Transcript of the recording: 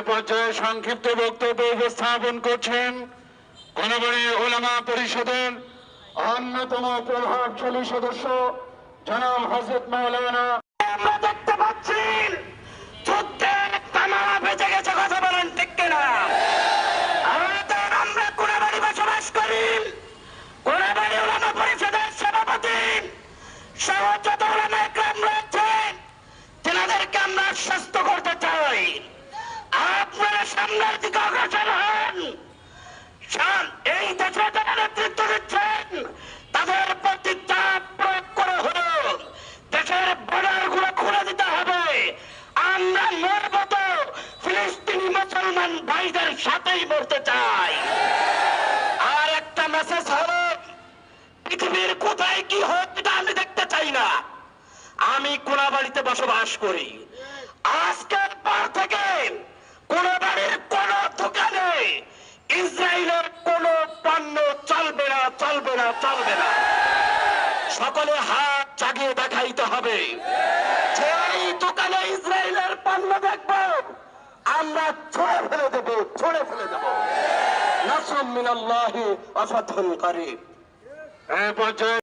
পর্যায়ে সংক্ষিপ্ত বক্তব্য উপস্থাপন করছেন কোনাবাড়ী ওলামা পরিষদের অন্যতম প্রভাবশালী সদস্য জনাব হযরত মাওলানা। আমরা দেখতে পাচ্ছি যুদ্ধের তামারা বেঁচে গেছে, কথা বলেন ঠিক কিনা? আমরা কোনাবাড়ি বসবাস করি। কোনাবাড়ি ওলামা পরিষদের সভাপতি সহ যত ওলামা একরাম রয়েছেন, তেনাদেরকে আমরা আশ্বস্ত করতে চাই, আপনারা সামনের দিকে অগ্রসর হন। এই দেশে যারা নেতৃত্ব দিচ্ছেন তাদের প্রতি চাপ প্রয়োগ করা হলো, দেশের বর্ডার গুলো খুলে দিতে হবে। আমরা মরব তো ফিলিস্তিনি মুসলমান ভাইদের সাথেই মরতে চাই। আর একটা মেসেজ হলো, পৃথিবীর কোথায় কি হোক এটা আমি দেখতে চাই না। আমি কোনাবাড়িতে বসবাস করি। আজকের পর থেকে কোনাবাড়ির কোন দোকানে ইসরায়েলের কোন পণ্য চলবে না, চলবে না, চলবে না। সকলে হাত জাগিয়ে দেখাইতে হবে। যেই দোকানে ইসরায়েলের পণ্য দেখবো আমরা ছুঁড়ে ফেলে দেব, ছুঁড়ে ফেলে দেব। নাসরুম মিনাল্লাহি ওয়া ফাতহুন করিব। পর্যায়ে